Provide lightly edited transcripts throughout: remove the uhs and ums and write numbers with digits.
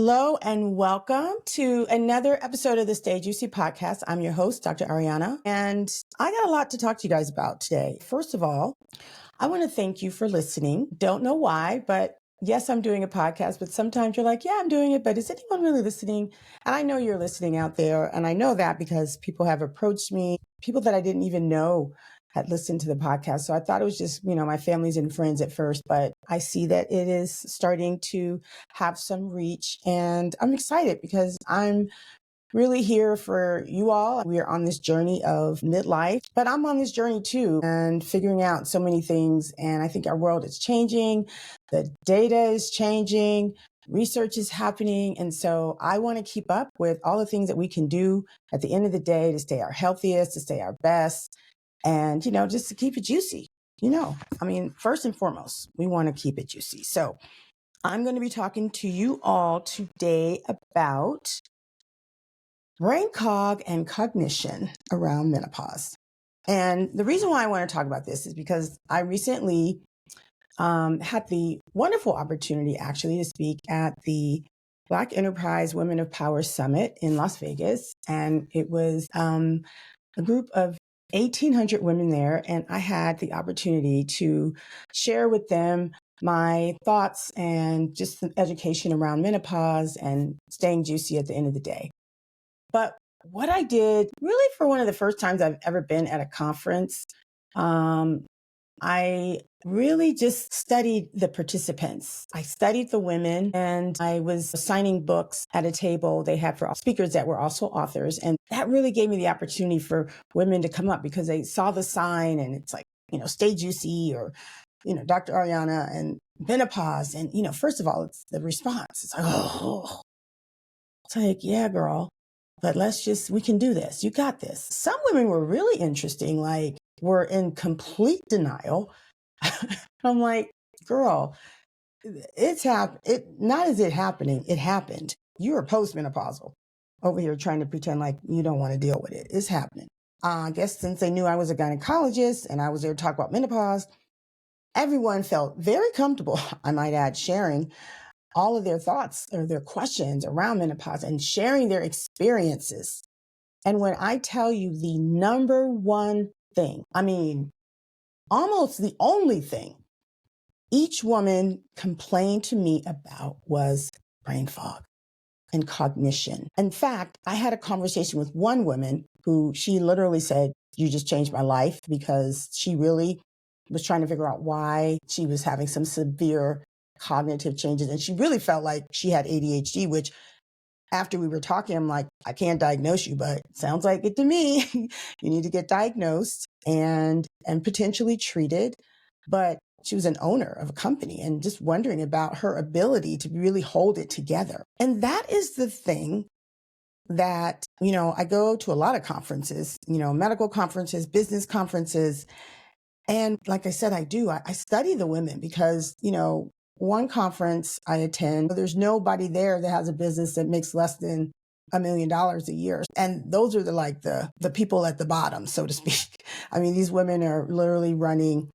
Hello and welcome to another episode of the Stay Juicy podcast. I'm your host, Dr. Ariana, and I got a lot to talk to you guys about today. First of all, I want to thank you for listening. Don't know why, but yes, I'm doing a podcast, but sometimes you're like, yeah, I'm doing it, but is anyone really listening? And I know you're listening out there, and I know that because people have approached me, people that I didn't even know had listened to the podcast. So I thought it was just, my families and friends at first, but I see that it is starting to have some reach, and I'm excited because I'm really here for you all. We are on this journey of midlife, but I'm on this journey too and figuring out so many things. And I think our world is changing. The data is changing. Research is happening. And so I want to keep up with all the things that we can do at the end of the day to stay our healthiest, to stay our best, and, just to keep it juicy. First and foremost, we want to keep it juicy. So I'm going to be talking to you all today about brain and cognition around menopause. And the reason why I want to talk about this is because I recently had the wonderful opportunity actually to speak at the Black Enterprise Women of Power Summit in Las Vegas. And it was a group of 1,800 women there. And I had the opportunity to share with them my thoughts and just some education around menopause and staying juicy at the end of the day. But what I did really for one of the first times I've ever been at a conference, I really just studied the participants. I studied the women, and I was signing books at a table they had for speakers that were also authors. And that really gave me the opportunity for women to come up because they saw the sign and it's like, stay juicy or, Dr. Ariana and menopause. And, first of all, it's the response. It's like, oh, it's like, yeah, girl. But we can do this. You got this. Some women were really interesting, like were in complete denial. I'm like, girl, not as it happening. It happened. You're postmenopausal over here trying to pretend like you don't want to deal with it. It's happening. I guess since they knew I was a gynecologist and I was there to talk about menopause, everyone felt very comfortable, I might add, sharing all of their thoughts or their questions around menopause and sharing their experiences. And when I tell you the number one thing, almost the only thing each woman complained to me about was brain fog and cognition. In fact, I had a conversation with one woman who she literally said, you just changed my life, because she really was trying to figure out why she was having some severe cognitive changes. And she really felt like she had ADHD, which after we were talking, I'm like, I can't diagnose you, but it sounds like it to me. You need to get diagnosed and potentially treated. But she was an owner of a company and just wondering about her ability to really hold it together. And that is the thing that, I go to a lot of conferences, medical conferences, business conferences. And like I said, I study the women because, one conference I attend, there's nobody there that has a business that makes less than $1 million a year. And those are the people at the bottom, so to speak. These women are literally running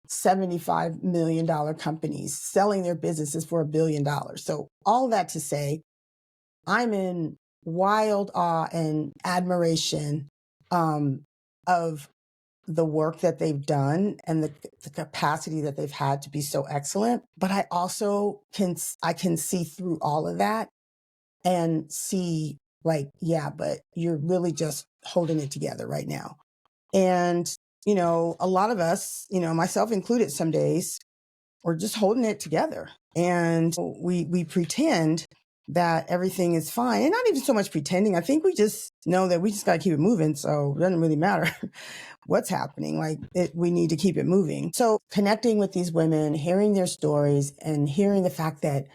$75 million companies, selling their businesses for $1 billion. So all that to say, I'm in wild awe and admiration of the work that they've done and the capacity that they've had to be so excellent. But I also can see through all of that and see but you're really just holding it together right now. And, a lot of us, myself included, some days we're just holding it together and we pretend that everything is fine, and not even so much pretending. I think we just know that we just got to keep it moving. So it doesn't really matter what's happening. We need to keep it moving. So connecting with these women, hearing their stories and hearing the fact that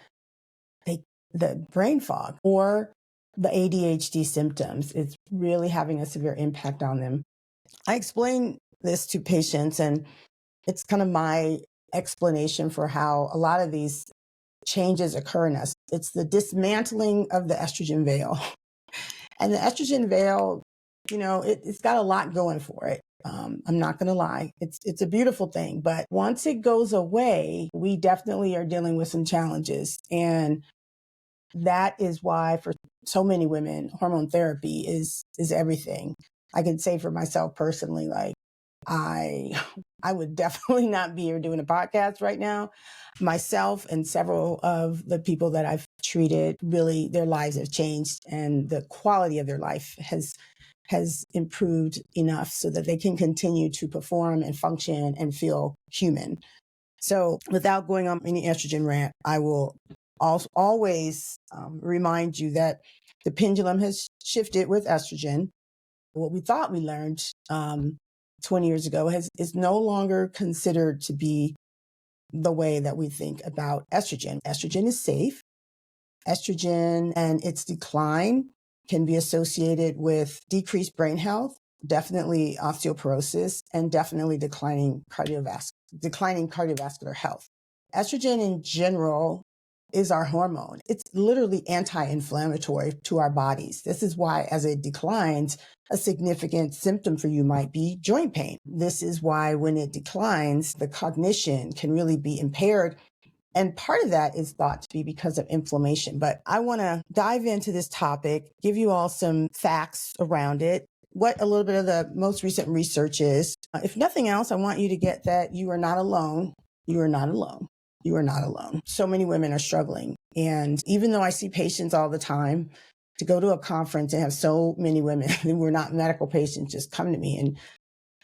the brain fog or the ADHD symptoms is really having a severe impact on them. I explain this to patients, and it's kind of my explanation for how a lot of these changes occur in us. It's the dismantling of the estrogen veil. And the estrogen veil, it's got a lot going for it. I'm not going to lie. It's a beautiful thing. But once it goes away, we definitely are dealing with some challenges. And that is why for so many women, hormone therapy is everything. I can say for myself personally, like I I would definitely not be here doing a podcast right now. Myself and several of the people that I've treated, really their lives have changed and the quality of their life has improved enough so that they can continue to perform and function and feel human. So without going on any estrogen rant, I will also always remind you that the pendulum has shifted with estrogen. What we thought we learned 20 years ago is no longer considered to be the way that we think about estrogen. Estrogen is safe. Estrogen and its decline can be associated with decreased brain health, definitely osteoporosis, and definitely declining cardiovascular health. Estrogen in general is our hormone. It's literally anti-inflammatory to our bodies. This is why, as it declines, a significant symptom for you might be joint pain. This is why when it declines, the cognition can really be impaired. And part of that is thought to be because of inflammation. But I want to dive into this topic, give you all some facts around it, what a little bit of the most recent research is. If nothing else, I want you to get that you are not alone. You are not alone. You are not alone. So many women are struggling. And even though I see patients all the time, to go to a conference and have so many women who are not medical patients just come to me and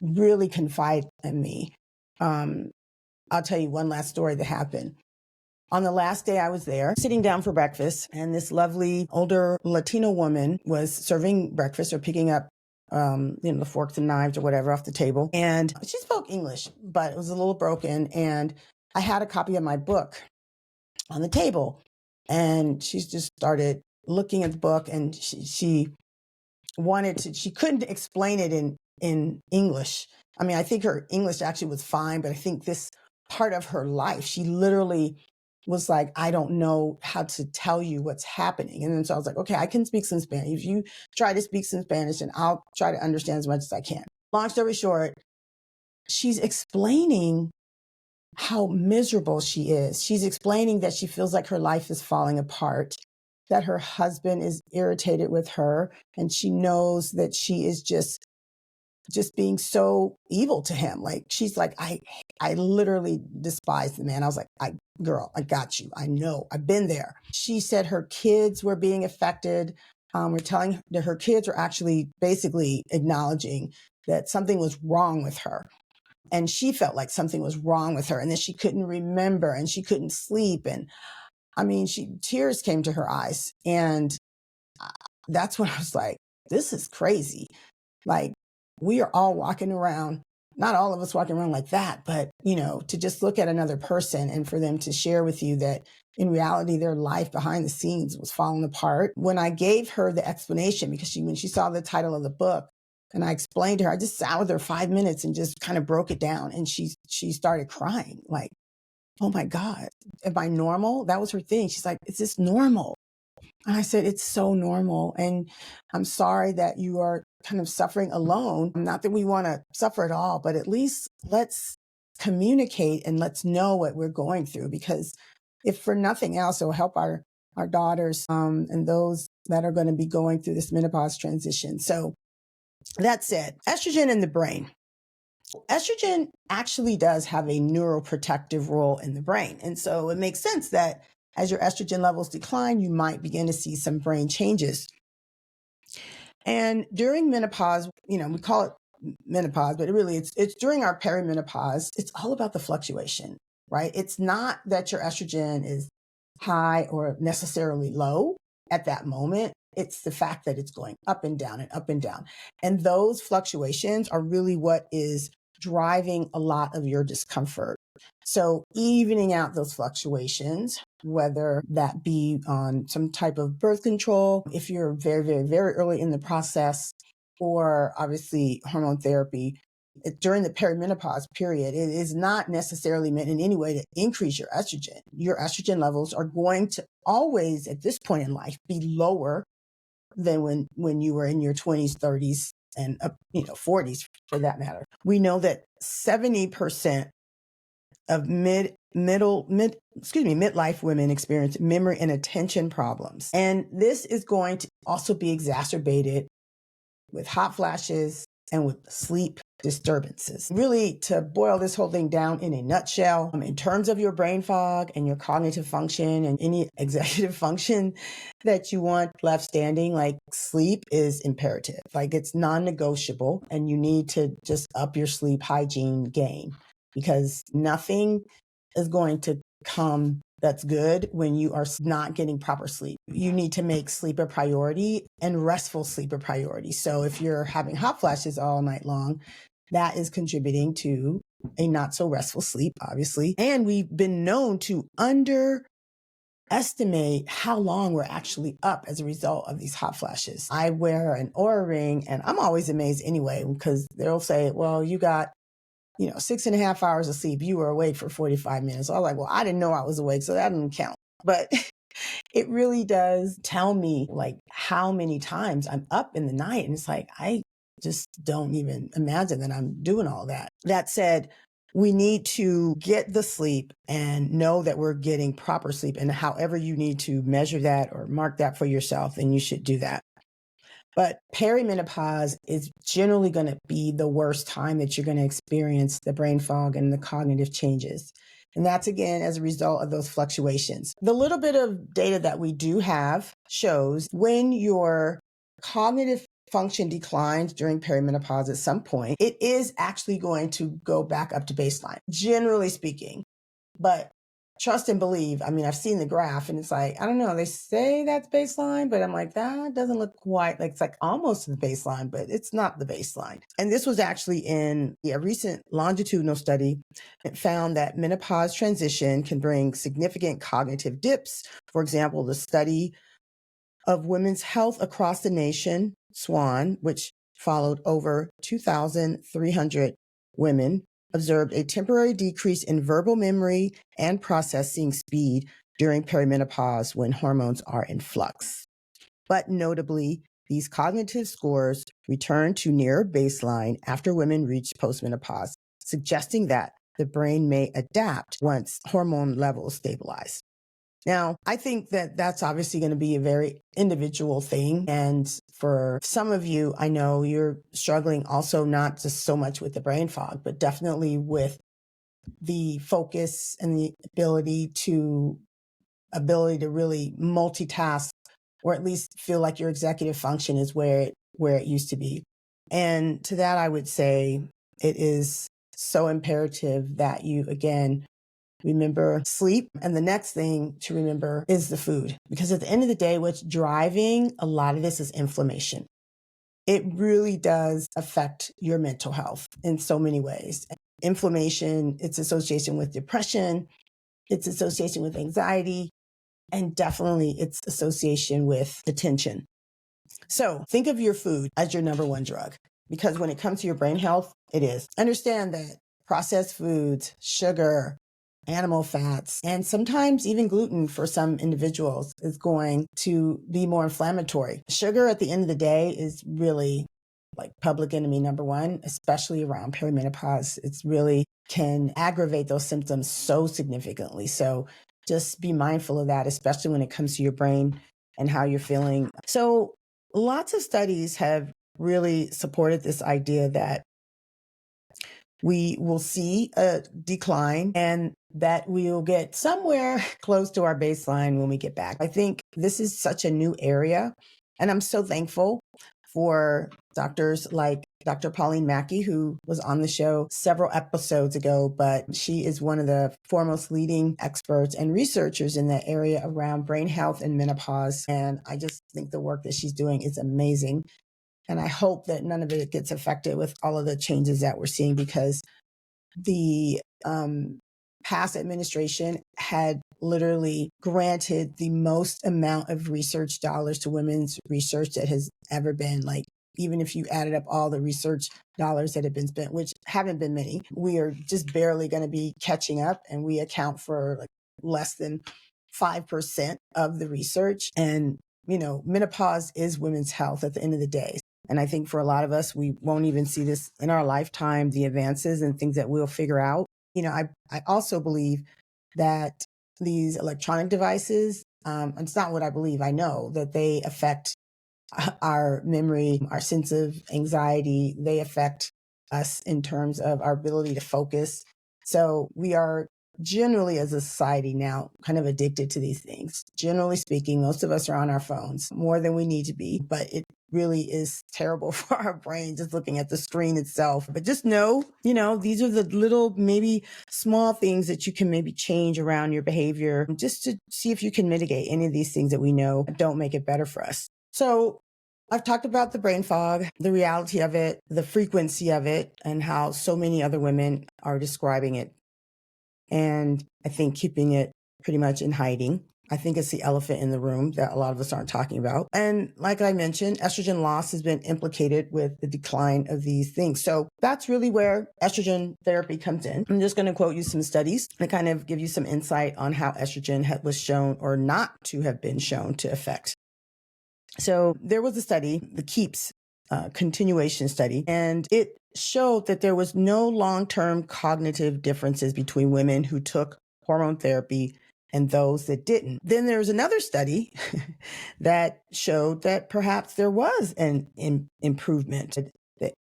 really confide in me. I'll tell you one last story that happened. On the last day I was there, sitting down for breakfast, and this lovely older Latino woman was serving breakfast or picking up, the forks and knives or whatever off the table. And she spoke English, but it was a little broken. And I had a copy of my book on the table, and she just started looking at the book, and she couldn't explain it in English. I mean, I think her English actually was fine, but I think this part of her life, she literally was like, I don't know how to tell you what's happening. And then so I was like, okay, I can speak some Spanish. If you try to speak some Spanish, and I'll try to understand as much as I can. Long story short, she's explaining how miserable she is. She's explaining that she feels like her life is falling apart, that her husband is irritated with her, and she knows that she is just being so evil to him. Like, she's like, I literally despise the man. I was like, girl, I got you. I know, I've been there. She said her kids were being affected. We're telling that her kids were actually basically acknowledging that something was wrong with her. And she felt like something was wrong with her, and that she couldn't remember and she couldn't sleep. And I mean, tears came to her eyes. And that's when I was like, this is crazy. Like, we are all walking around, not all of us walking around like that, but, to just look at another person and for them to share with you that in reality, their life behind the scenes was falling apart. When I gave her the explanation, because when she saw the title of the book and I explained to her, I just sat with her 5 minutes and just kind of broke it down. And she started crying, like, oh my God, am I normal? That was her thing. She's like, is this normal? And I said, it's so normal. And I'm sorry that you are kind of suffering alone. Not that we want to suffer at all, but at least let's communicate and let's know what we're going through. Because if for nothing else, it will help our daughters and those that are going to be going through this menopause transition. So that said, estrogen in the brain. Estrogen actually does have a neuroprotective role in the brain. And so it makes sense that as your estrogen levels decline, you might begin to see some brain changes. And during menopause, we call it menopause, but it's during our perimenopause. It's all about the fluctuation, right? It's not that your estrogen is high or necessarily low at that moment. It's the fact that it's going up and down and up and down. And those fluctuations are really what is driving a lot of your discomfort. So evening out those fluctuations, whether that be on some type of birth control, if you're very, very, very early in the process, or obviously hormone therapy, during the perimenopause period, it is not necessarily meant in any way to increase your estrogen. Your estrogen levels are going to always, at this point in life, be lower than when you were in your 20s, 30s, and 40s for that matter. We know that 70% midlife women experience memory and attention problems. And this is going to also be exacerbated with hot flashes and with sleep disturbances. Really, to boil this whole thing down in a nutshell, in terms of your brain fog and your cognitive function and any executive function that you want left standing, like sleep is imperative. Like it's non-negotiable, and you need to just up your sleep hygiene game, because nothing is going to come that's good when you are not getting proper sleep. You need to make sleep a priority and restful sleep a priority. So if you're having hot flashes all night long, that is contributing to a not so restful sleep, obviously. And we've been known to underestimate how long we're actually up as a result of these hot flashes. I wear an Oura ring, and I'm always amazed anyway, because they'll say, well, you got 6.5 hours of sleep. You were awake for 45 minutes. I was like, well, I didn't know I was awake, so that doesn't count. But it really does tell me like how many times I'm up in the night. And it's like, I just don't even imagine that I'm doing all that. That said, we need to get the sleep and know that we're getting proper sleep. And however you need to measure that or mark that for yourself, then you should do that. But perimenopause is generally going to be the worst time that you're going to experience the brain fog and the cognitive changes. And that's, again, as a result of those fluctuations. The little bit of data that we do have shows when your cognitive function declines during perimenopause at some point, it is actually going to go back up to baseline, generally speaking. But trust and believe. I mean, I've seen the graph and it's like, I don't know, they say that's baseline, but I'm like, that doesn't look quite like, it's like almost the baseline, but it's not the baseline. And this was actually in a recent longitudinal study. It found that menopause transition can bring significant cognitive dips. For example, the study of women's health across the nation, SWAN, which followed over 2,300 women, observed a temporary decrease in verbal memory and processing speed during perimenopause when hormones are in flux. But notably, these cognitive scores return to near baseline after women reach postmenopause, suggesting that the brain may adapt once hormone levels stabilize. Now, I think that that's obviously going to be a very individual thing. And for some of you, I know you're struggling also not just so much with the brain fog, but definitely with the focus and the ability to really multitask, or at least feel like your executive function is where it used to be. And to that, I would say it is so imperative that you, again, remember sleep. And the next thing to remember is the food, because at the end of the day, what's driving a lot of this is inflammation. It really does affect your mental health in so many ways. Inflammation, its association with depression, its association with anxiety, and definitely its association with attention. So think of your food as your number one drug, because when it comes to your brain health, it is. Understand that processed foods, sugar, animal fats, and sometimes even gluten for some individuals is going to be more inflammatory. Sugar at the end of the day is really like public enemy number one, especially around perimenopause. It's really can aggravate those symptoms so significantly. So just be mindful of that, especially when it comes to your brain and how you're feeling. So lots of studies have really supported this idea that we will see a decline and that we'll get somewhere close to our baseline when we get back. I think this is such a new area, and I'm so thankful for doctors like Dr. Pauline Mackey, who was on the show several episodes ago, but she is one of the foremost leading experts and researchers in that area around brain health and menopause. And I just think the work that she's doing is amazing. And I hope that none of it gets affected with all of the changes that we're seeing, because the past administration had literally granted the most amount of research dollars to women's research that has ever been. Like, even if you added up all the research dollars that have been spent, which haven't been many, we are just barely going to be catching up, and we account for like less than 5% of the research. And, menopause is women's health at the end of the day. And I think for a lot of us, we won't even see this in our lifetime, the advances and things that we'll figure out I also believe that these electronic devices, it's not what I believe, I know that they affect our memory, our sense of anxiety. They affect us in terms of our ability to focus. So we are generally, as a society now, kind of addicted to these things. Generally speaking, most of us are on our phones more than we need to be, but it really is terrible for our brain just looking at the screen itself. But just know, these are the little, maybe small things that you can maybe change around your behavior just to see if you can mitigate any of these things that we know don't make it better for us. So I've talked about the brain fog, the reality of it, the frequency of it, and how so many other women are describing it. And I think keeping it pretty much in hiding. I think it's the elephant in the room that a lot of us aren't talking about. And like I mentioned, estrogen loss has been implicated with the decline of these things. So that's really where estrogen therapy comes in. I'm just going to quote you some studies to kind of give you some insight on how estrogen was shown or not to have been shown to affect. So there was a study, the KEEPS continuation study, and it showed that there was no long-term cognitive differences between women who took hormone therapy and those that didn't. Then there was another study that showed that perhaps there was an improvement.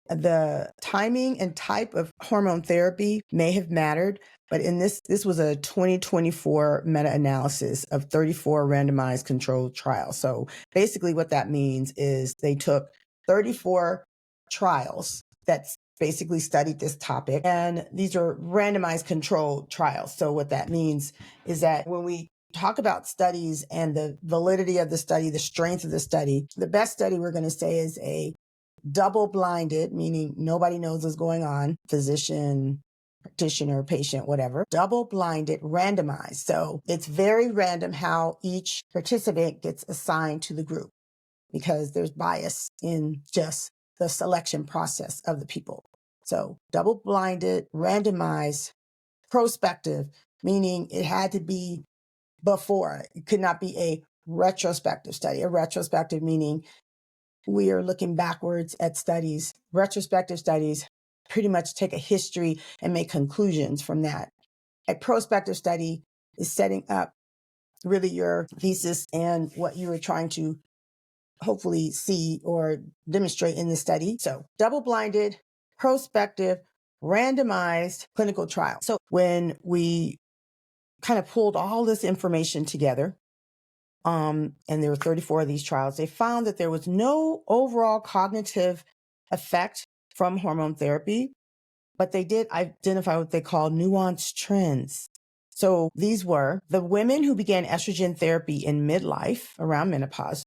The timing and type of hormone therapy may have mattered, but in this was a 2024 meta-analysis of 34 randomized controlled trials. So basically what that means is they took 34 trials that basically studied this topic, and these are randomized controlled trials. So what that means is that when we talk about studies and the validity of the study, the strength of the study, the best study we're going to say is a double-blinded, meaning nobody knows what's going on, physician, practitioner, patient, whatever, double-blinded, randomized. So it's very random how each participant gets assigned to the group because there's bias in just the selection process of the people. So double-blinded, randomized, prospective, meaning it had to be before. It could not be a retrospective study. A retrospective meaning we are looking backwards at studies. Retrospective studies pretty much take a history and make conclusions from that. A prospective study is setting up really your thesis and what you were trying to hopefully see or demonstrate in the study. So double-blinded, prospective, randomized clinical trial. So when we kind of pulled all this information together, and there were 34 of these trials, they found that there was no overall cognitive effect from hormone therapy, but they did identify what they call nuanced trends. So these were the women who began estrogen therapy in midlife, around menopause.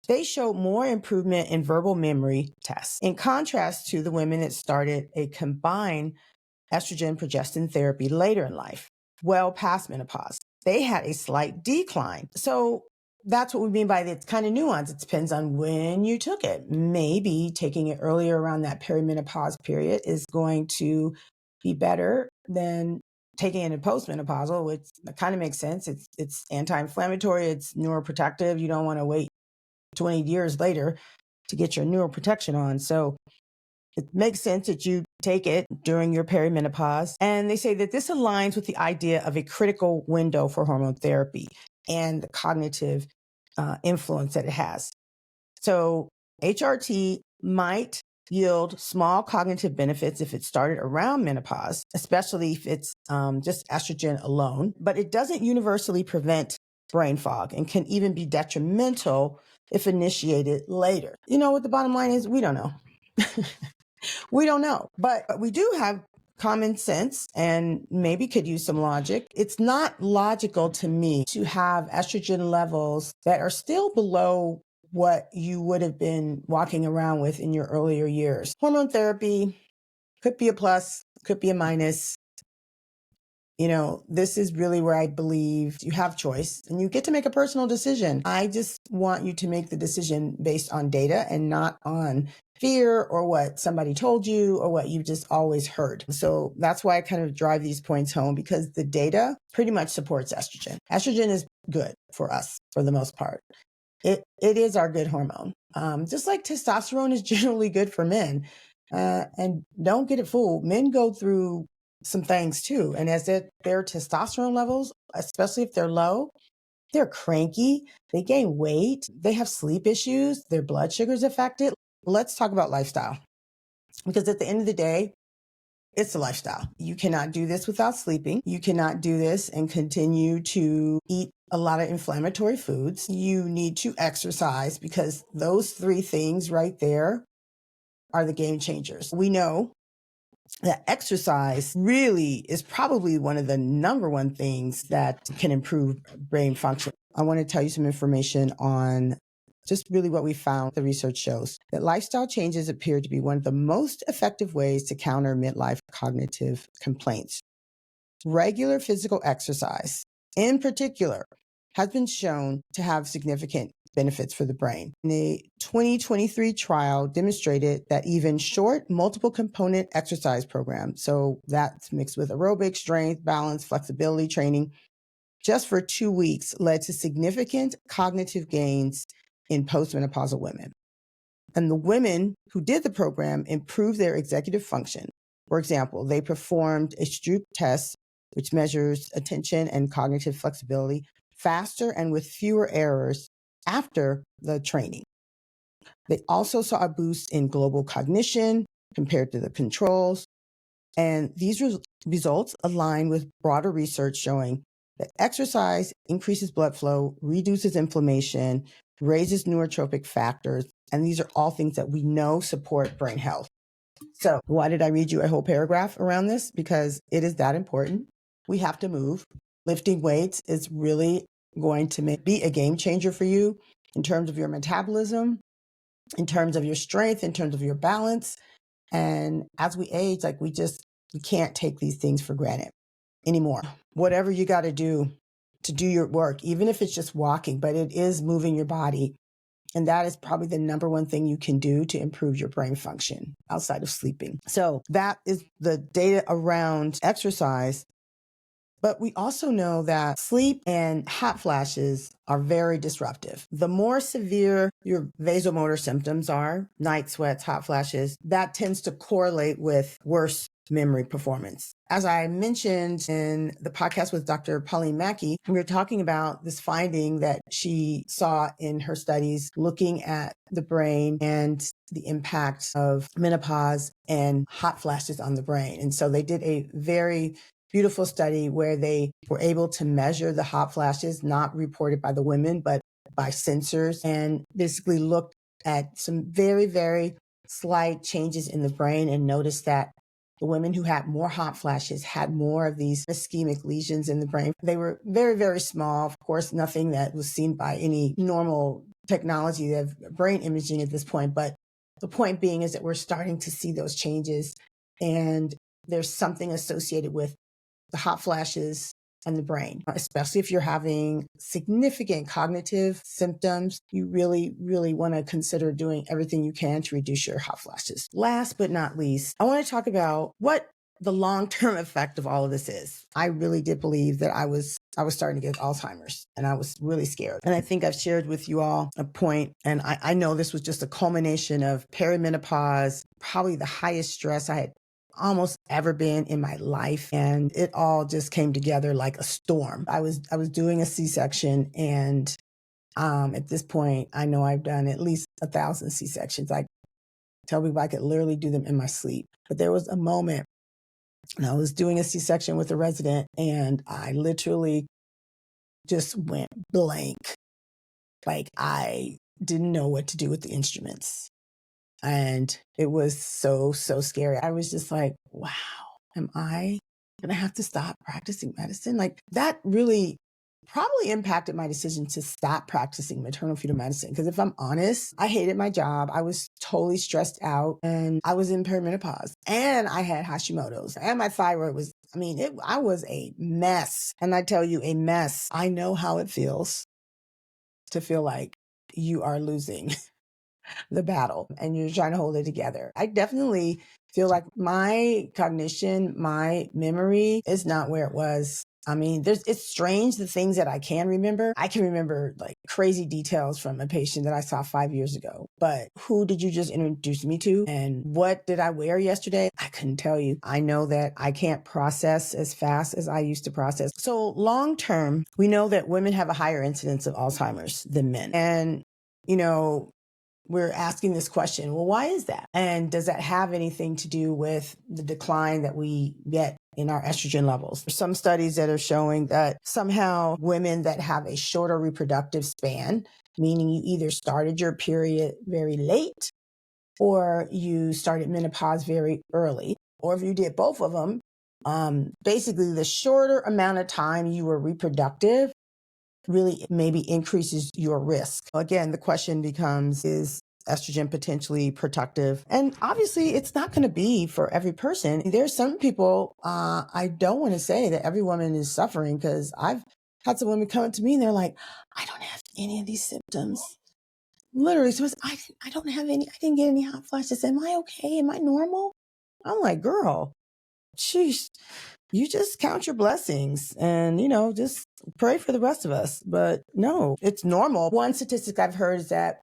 They showed more improvement in verbal memory tests, in contrast to the women that started a combined estrogen progestin therapy later in life, well past menopause. They had a slight decline. So that's what we mean by it's kind of nuanced. It depends on when you took it. Maybe taking it earlier around that perimenopause period is going to be better than taking it in postmenopausal, which kind of makes sense. It's anti-inflammatory, it's neuroprotective. You don't want to wait 20 years later to get your neuroprotection on. So it makes sense that you take it during your perimenopause. And they say that this aligns with the idea of a critical window for hormone therapy and the cognitive influence that it has. So HRT might yield small cognitive benefits if it started around menopause, especially if it's just estrogen alone, but it doesn't universally prevent brain fog and can even be detrimental if initiated later. You know what the bottom line is? We don't know. We don't know, but we do have common sense and maybe could use some logic. It's not logical to me to have estrogen levels that are still below what you would have been walking around with in your earlier years. Hormone therapy could be a plus, could be a minus. This is really where I believe you have choice and you get to make a personal decision. I just want you to make the decision based on data and not on fear or what somebody told you or what you've just always heard. So that's why I kind of drive these points home, because the data pretty much supports estrogen. Estrogen is good for us for the most part. It is our good hormone. Just like testosterone is generally good for men. And don't get it fooled. Men go through some things too. And as their testosterone levels, especially if they're low, they're cranky, they gain weight, they have sleep issues, their blood sugar's affected. Let's talk about lifestyle. Because at the end of the day, it's a lifestyle. You cannot do this without sleeping. You cannot do this and continue to eat a lot of inflammatory foods. You need to exercise, because those three things right there are the game changers. We know that exercise really is probably one of the number one things that can improve brain function. I want to tell you some information on just really what we found. The research shows that lifestyle changes appear to be one of the most effective ways to counter midlife cognitive complaints. Regular physical exercise, in particular, has been shown to have significant benefits for the brain. A 2023 trial demonstrated that even short multiple component exercise programs, so that's mixed with aerobic, strength, balance, flexibility training, just for 2 weeks led to significant cognitive gains in postmenopausal women. And the women who did the program improved their executive function. For example, they performed a Stroop test, which measures attention and cognitive flexibility, faster and with fewer errors after the training. They also saw a boost in global cognition compared to the controls. And these results align with broader research showing that exercise increases blood flow, reduces inflammation, raises neurotropic factors, and these are all things that we know support brain health. So why did I read you a whole paragraph around this? Because it is that important. We have to move. Lifting weights is really going to be a game changer for you in terms of your metabolism, in terms of your strength, in terms of your balance. And as we age, we can't take these things for granted anymore. Whatever you got to do your work, even if it's just walking, but it is moving your body. And that is probably the number one thing you can do to improve your brain function outside of sleeping. So that is the data around exercise. But we also know that sleep and hot flashes are very disruptive. The more severe your vasomotor symptoms are, night sweats, hot flashes, that tends to correlate with worse memory performance. As I mentioned in the podcast with Dr. Pauline Mackey, we were talking about this finding that she saw in her studies looking at the brain and the impact of menopause and hot flashes on the brain. And so they did a very beautiful study where they were able to measure the hot flashes, not reported by the women, but by sensors, and basically looked at some very, very slight changes in the brain and noticed that the women who had more hot flashes had more of these ischemic lesions in the brain. They were very, very small. Of course, nothing that was seen by any normal technology of brain imaging at this point. But the point being is that we're starting to see those changes, and there's something associated with the hot flashes and the brain, especially if you're having significant cognitive symptoms. You really, really want to consider doing everything you can to reduce your hot flashes. Last but not least, I want to talk about what the long-term effect of all of this is. I really did believe that I was starting to get Alzheimer's, and I was really scared. And I think I've shared with you all a point, and I know this was just a culmination of perimenopause, probably the highest stress I had almost ever been in my life. And it all just came together like a storm. I was doing a C-section, and at this point, I know I've done at least 1,000 C-sections. I tell people I could literally do them in my sleep. But there was a moment, and I was doing a C-section with a resident, and I literally just went blank. I didn't know what to do with the instruments. And it was so, so scary. I was just like, wow, am I going to have to stop practicing medicine? That really probably impacted my decision to stop practicing maternal fetal medicine. Because if I'm honest, I hated my job. I was totally stressed out, and I was in perimenopause, and I had Hashimoto's, and my thyroid was, I was a mess. And I tell you, a mess. I know how it feels to feel like you are losing the battle and you're trying to hold it together. I definitely feel like my cognition, my memory is not where it was I mean, it's strange the things that I can remember. I can remember like crazy details from a patient that I saw 5 years ago. But who did you just introduce me to? And what did I wear yesterday? I couldn't tell you. I know that I can't process as fast as I used to process. So long term, we know that women have a higher incidence of Alzheimer's than men. And, you know, we're asking this question, well, why is that? And does that have anything to do with the decline that we get in our estrogen levels? There's some studies that are showing that somehow women that have a shorter reproductive span, meaning you either started your period very late or you started menopause very early, or if you did both of them, basically the shorter amount of time you were reproductive really maybe increases your risk. Again, the question becomes, is estrogen potentially protective? And obviously it's not going to be for every person. There's some people, I don't want to say that every woman is suffering, because I've had some women come up to me and they're like, I don't have any of these symptoms. Literally, so I don't have any, I didn't get any hot flashes. Am I okay? Am I normal? I'm like, girl, sheesh, you just count your blessings and, just pray for the rest of us. But no, it's normal. One statistic I've heard is that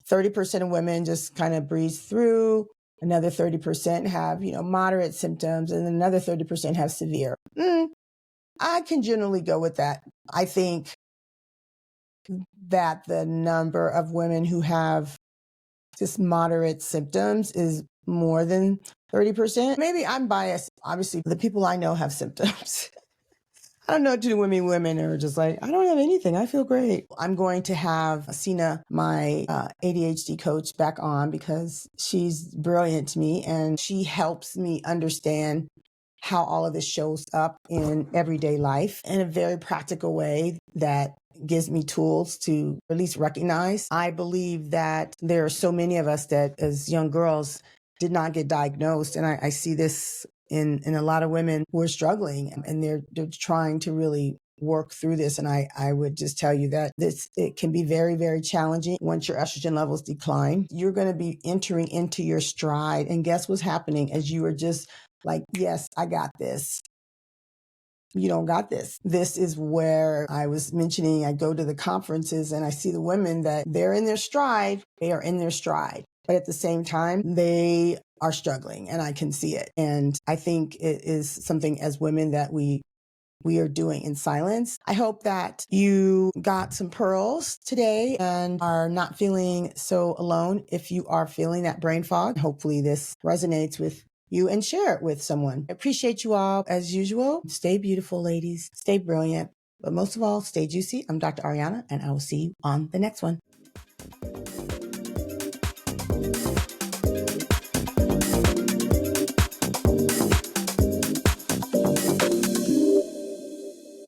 30% of women just kind of breeze through. Another 30% have, moderate symptoms, and another 30% have severe. I can generally go with that. I think that the number of women who have just moderate symptoms is more than 30%. Maybe I'm biased. Obviously, the people I know have symptoms. I don't know too many women are just like, I don't have anything. I feel great. I'm going to have Sina, my ADHD coach, back on because she's brilliant to me and she helps me understand how all of this shows up in everyday life in a very practical way that gives me tools to at least recognize. I believe that there are so many of us that as young girls did not get diagnosed. And I see this in a lot of women who are struggling and they're trying to really work through this. And I would just tell you that it can be very, very challenging once your estrogen levels decline. You're going to be entering into your stride. And guess what's happening as you are just like, yes, I got this. You don't got this. This is where I was mentioning, I go to the conferences and I see the women that they're in their stride. They are in their stride. But at the same time, they are struggling and I can see it. And I think it is something as women that we are doing in silence. I hope that you got some pearls today and are not feeling so alone if you are feeling that brain fog. Hopefully this resonates with you and share it with someone. I appreciate you all as usual. Stay beautiful, ladies. Stay brilliant. But most of all, stay juicy. I'm Dr. Ariana and I will see you on the next one.